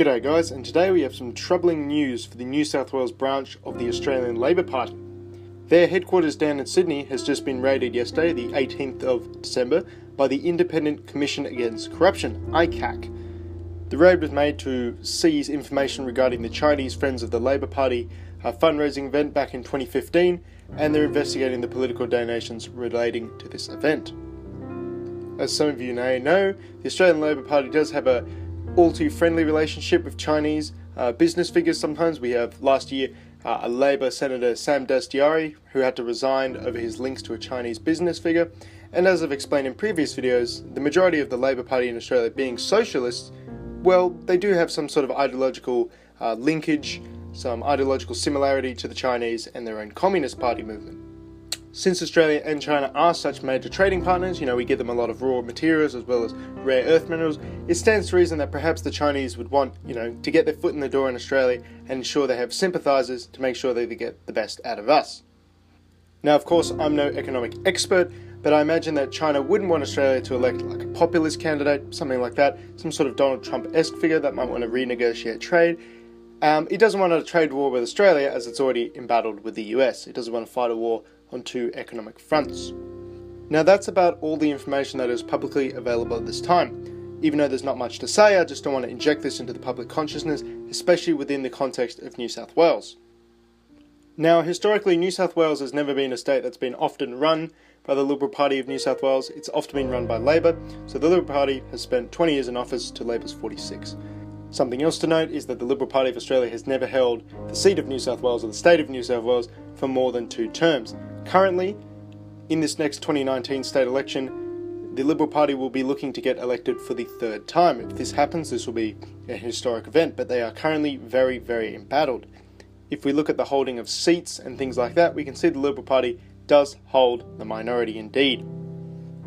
G'day guys, and today we have some troubling news for the New South Wales branch of the Australian Labor Party. Their headquarters down in Sydney has just been raided yesterday, the 18th of December, by the Independent Commission Against Corruption, ICAC. The raid was made to seize information regarding the Chinese Friends of the Labor Party fundraising event back in 2015, and they're investigating the political donations relating to this event. As some of you may know, the Australian Labor Party does have a all too friendly relationship with Chinese business figures. Sometimes we have last year a Labor Senator Sam Dastyari who had to resign over his links to a Chinese business figure, and as I've explained in previous videos, the majority of the Labor Party in Australia being socialists, well, they do have some sort of ideological linkage, some ideological similarity to the Chinese and their own Communist Party movement. Since Australia and China are such major trading partners, we give them a lot of raw materials as well as rare earth minerals, it stands to reason that perhaps the Chinese would want, to get their foot in the door in Australia and ensure they have sympathisers to make sure they get the best out of us. Now, of course, I'm no economic expert, but I imagine that China wouldn't want Australia to elect like a populist candidate, something like that, some sort of Donald Trump-esque figure that might want to renegotiate trade. It doesn't want a trade war with Australia as it's already embattled with the US. It doesn't want to fight a war on two economic fronts. Now that's about all the information that is publicly available at this time. Even though there's not much to say, I just don't want to inject this into the public consciousness, especially within the context of New South Wales. Now historically, New South Wales has never been a state that's been often run by the Liberal Party of New South Wales. It's often been run by Labor, so the Liberal Party has spent 20 years in office to Labor's 46. Something else to note is that the Liberal Party of Australia has never held the seat of New South Wales or the state of New South Wales for more than 2 terms. Currently, in this next 2019 state election, the Liberal Party will be looking to get elected for the 3rd time. If this happens, this will be a historic event, but they are currently very, very embattled. If we look at the holding of seats and things like that, we can see the Liberal Party does hold the minority indeed.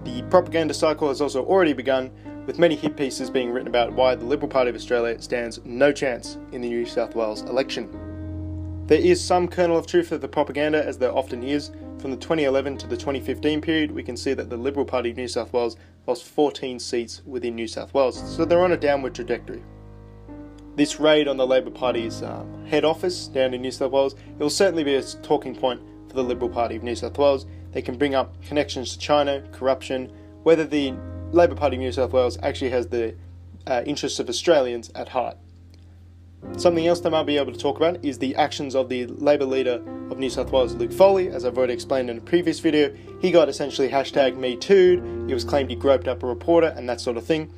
The propaganda cycle has also already begun, with many hit pieces being written about why the Liberal Party of Australia stands no chance in the New South Wales election. There is some kernel of truth to the propaganda, as there often is. From the 2011 to the 2015 period, we can see that the Liberal Party of New South Wales lost 14 seats within New South Wales, so they're on a downward trajectory. This raid on the Labor Party's head office down in New South Wales, it will certainly be a talking point for the Liberal Party of New South Wales. They can bring up connections to China, corruption, whether the Labor Party of New South Wales actually has the interests of Australians at heart. Something else they might be able to talk about is the actions of the Labor leader of New South Wales, Luke Foley. As I've already explained in a previous video, he got essentially #MeToo'd, he was claimed he groped up a reporter and that sort of thing.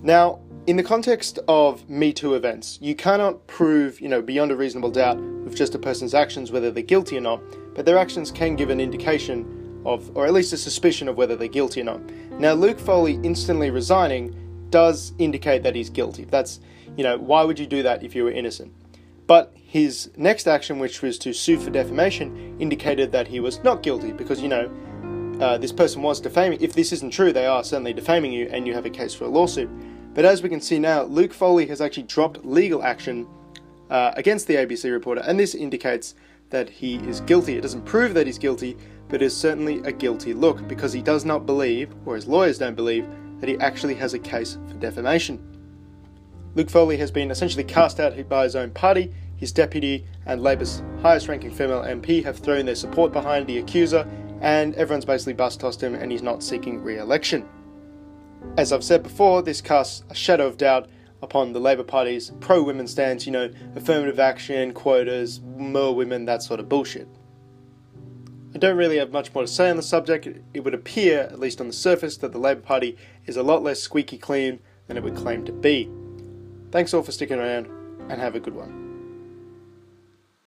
Now, in the context of Me Too events, you cannot prove, beyond a reasonable doubt with just a person's actions whether they're guilty or not, but their actions can give an indication of, or at least a suspicion of whether they're guilty or not. Now, Luke Foley instantly resigning does indicate that he's guilty. That's, why would you do that if you were innocent? But his next action, which was to sue for defamation, indicated that he was not guilty because, this person was defaming. If this isn't true, they are certainly defaming you and you have a case for a lawsuit. But as we can see now, Luke Foley has actually dropped legal action against the ABC reporter, and this indicates that he is guilty. It doesn't prove that he's guilty, but is certainly a guilty look because he does not believe, or his lawyers don't believe, that he actually has a case for defamation. Luke Foley has been essentially cast out by his own party. His deputy and Labor's highest ranking female MP have thrown their support behind the accuser, and everyone's basically bus-tossed him and he's not seeking re-election. As I've said before, this casts a shadow of doubt upon the Labor Party's pro-women stance, affirmative action, quotas, more women, that sort of bullshit. I don't really have much more to say on the subject. It would appear, at least on the surface, that the Labor Party is a lot less squeaky clean than it would claim to be. Thanks all for sticking around, and have a good one.